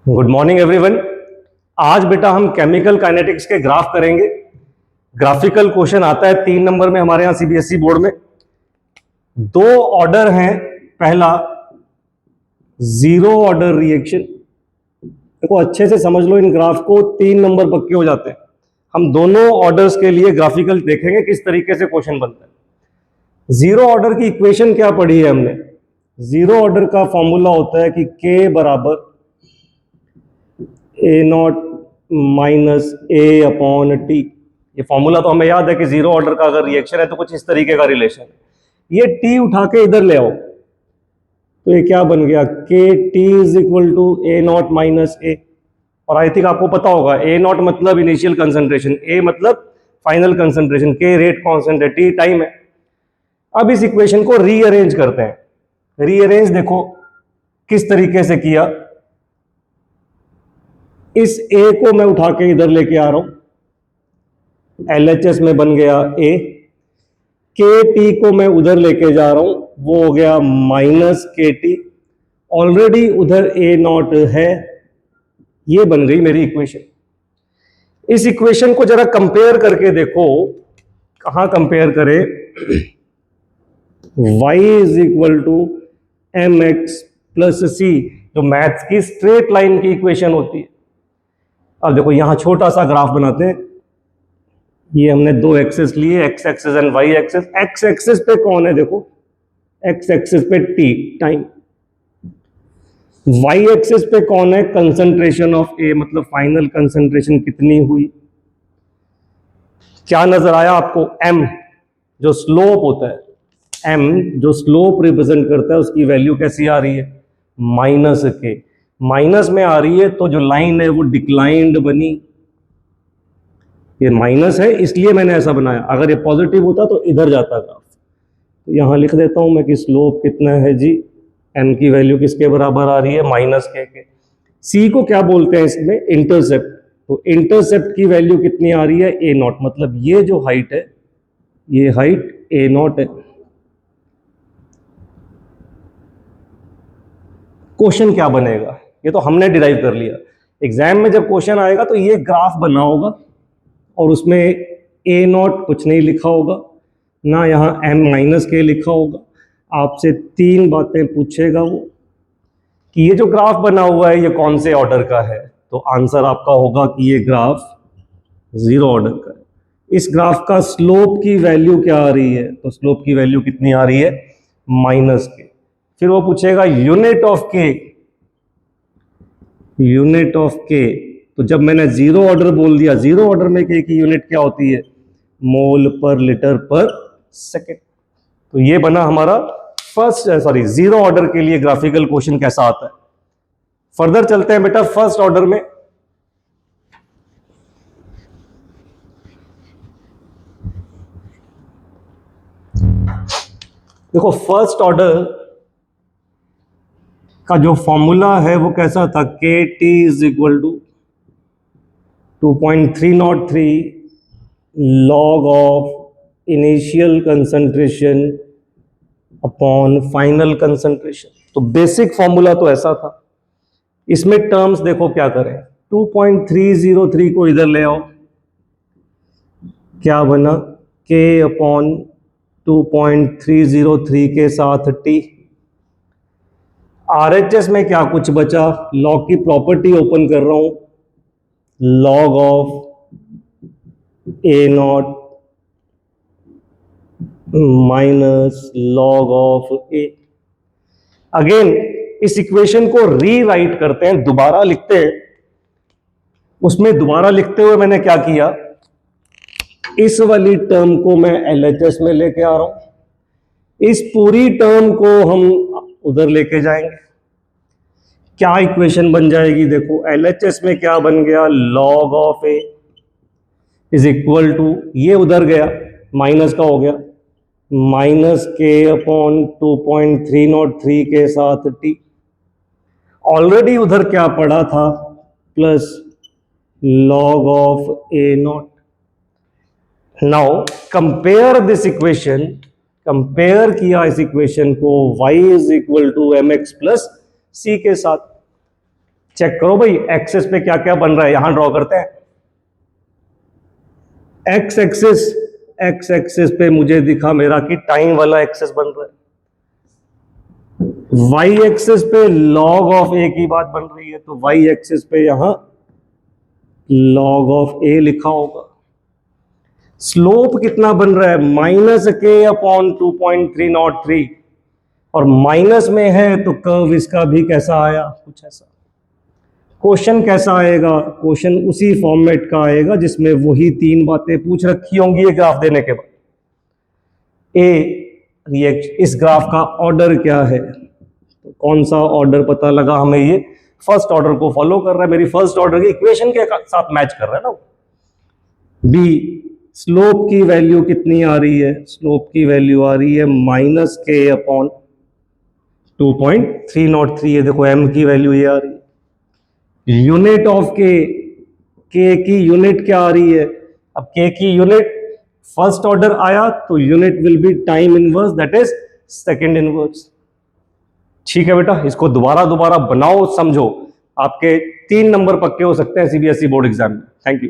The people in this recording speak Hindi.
Good morning everyone. आज बेटा हम केमिकल काइनेटिक्स के ग्राफ करेंगे। ग्राफिकल क्वेश्चन आता है 3 नंबर में हमारे यहाँ सीबीएसई बोर्ड में। 2 ऑर्डर हैं। पहला जीरो ऑर्डर रिएक्शन। देखो अच्छे से समझ लो इन ग्राफ को, 3 नंबर पक्के हो जाते हैं। हम दोनों ऑर्डर्स के लिए ग्राफिकल देखेंगे किस तरीके से क्वेश्चन बनता है। जीरो ऑर्डर की इक्वेशन क्या पढ़ी है हमने? जीरो ऑर्डर का फॉर्मूला होता है कि K बराबर A naught minus A upon T. ये फॉर्मूला तो हमें याद है कि जीरो ऑर्डर का अगर रिएक्शन है तो कुछ इस तरीके का रिलेशन है। ये टी उठा के इधर ले आओ तो ये क्या बन गया, K T is equal to A naught minus A. और आई थिंक आपको पता होगा ए नॉट मतलब इनिशियल कंसंट्रेशन, ए मतलब final concentration, K rate constant है, टी टाइम है। अब इस इक्वेशन को रीअरेंज करते हैं। रीअरेंज देखो किस तरीके से किया। इस ए को मैं उठा के इधर लेके आ रहा हूं, एलएचएस में बन गया ए। के टी को मैं उधर लेके जा रहा हूं, वो हो गया माइनस के टी। ऑलरेडी उधर ए नॉट है, ये बन गई मेरी इक्वेशन। इस इक्वेशन को जरा कंपेयर करके देखो, कहां कंपेयर करें। y is equal to M X plus C, जो मैथ्स की स्ट्रेट लाइन की इक्वेशन होती है। अब देखो यहां छोटा सा ग्राफ बनाते हैं। ये हमने 2 एक्सेस लिए, X axes and Y axes. X axes पे कौन है देखो, एक्स एक्सेस पे टी टाइम। वाई एक्सेस पे कौन है, कंसंट्रेशन ऑफ ए, मतलब फाइनल कंसंट्रेशन कितनी हुई। क्या नजर आया आपको, एम जो स्लोप होता है, एम जो स्लोप रिप्रेजेंट करता है उसकी वैल्यू कैसी आ रही है, माइनस के। माइनस में आ रही है तो जो लाइन है वो डिक्लाइंड बनी। ये माइनस है इसलिए मैंने ऐसा बनाया, अगर ये पॉजिटिव होता तो इधर जाता ग्राफ। तो यहां लिख देता हूं मैं कि स्लोप कितना है जी, एम की वैल्यू किसके बराबर आ रही है, माइनस के। सी को क्या बोलते हैं इसमें, इंटरसेप्ट। तो इंटरसेप्ट की वैल्यू कितनी आ रही है, ए नॉट, मतलब ये जो हाइट है ये हाइट ए नॉट है। क्वेश्चन क्या बनेगा ये तो हमने डिराइव कर लिया। एग्जाम में जब क्वेश्चन आएगा तो ये ग्राफ बना होगा और उसमें ए नॉट कुछ नहीं लिखा होगा, ना यहाँ एम माइनस के लिखा होगा। आपसे 3 बातें पूछेगा वो कि ये जो ग्राफ बना हुआ है ये कौन से ऑर्डर का है। तो आंसर आपका होगा कि ये ग्राफ जीरो ऑर्डर का है। इस ग्राफ का स्लोप की वैल्यू क्या आ रही है, तो स्लोप की वैल्यू कितनी आ रही है, माइनस के। फिर वो पूछेगा यूनिट ऑफ के, यूनिट ऑफ के। तो जब मैंने जीरो ऑर्डर बोल दिया, जीरो ऑर्डर में के की यूनिट क्या होती है, मोल पर लीटर पर सेकेंड। तो ये बना हमारा जीरो ऑर्डर के लिए ग्राफिकल क्वेश्चन कैसा आता है। फर्दर चलते हैं बेटा फर्स्ट ऑर्डर में। देखो फर्स्ट ऑर्डर का जो फॉर्मूला है वो कैसा था, k T is equal to 2.303 log of initial concentration upon final concentration. तो बेसिक फॉर्मूला तो ऐसा था। इसमें टर्म्स देखो क्या करें, 2.303 को इधर ले आओ, क्या बना, k अपॉन 2.303 के साथ t। RHS में क्या कुछ बचा, लॉग की प्रॉपर्टी ओपन कर रहा हूं, log of A naught minus log of A. Again इस इक्वेशन को रीराइट करते हैं, दोबारा लिखते हैं। उसमें दोबारा लिखते हुए मैंने क्या किया, इस वाली टर्म को मैं LHS में लेके आ रहा हूं, इस पूरी टर्म को हम उधर लेके जाएंगे। क्या इक्वेशन बन जाएगी देखो, LHS में क्या बन गया, log of A is equal to, ये उधर गया माइनस का हो गया, माइनस के अपॉन 2.303 के साथ टी। ऑलरेडी उधर क्या पड़ा था, plus log of A naught. Now compare this equation, compare किया इस इक्वेशन को y is equal to M X plus C के साथ। चेक करो भाई एक्सेस पे क्या क्या बन रहा है, यहां ड्रॉ करते हैं। एक्स एक्सेस पे मुझे दिखा मेरा कि टाइम वाला एक्सेस बन रहा है। वाई एक्सेस पे लॉग ऑफ ए की बात बन रही है, तो वाई एक्सेस पे यहां लॉग ऑफ ए लिखा होगा। स्लोप कितना बन रहा है, -k/2.303, और माइनस में है तो कर्व इसका भी कैसा आया, कुछ ऐसा। क्वेश्चन कैसा आएगा, क्वेश्चन उसी फॉर्मेट का आएगा जिसमें वही 3 बातें पूछ रखी होंगी ये ग्राफ देने के बाद। इस ग्राफ का ऑर्डर क्या है, तो कौन सा ऑर्डर पता लगा हमें, ये फर्स्ट ऑर्डर को फॉलो कर रहा है, मेरी फर्स्ट ऑर्डर की इक्वेशन के साथ मैच कर रहा है ना। बी, स्लोप की वैल्यू कितनी आ रही है, स्लोप की वैल्यू आ रही है -k/2.303, ये देखो m की वैल्यू ये आ रही है। यूनिट ऑफ के की यूनिट क्या आ रही है, अब के की यूनिट फर्स्ट ऑर्डर आया तो unit will be time inverse, that is second inverse. ठीक है बेटा, इसको दोबारा दोबारा बनाओ, समझो, आपके 3 नंबर पक्के हो सकते हैं सीबीएसई बोर्ड एग्जाम में। Thank you.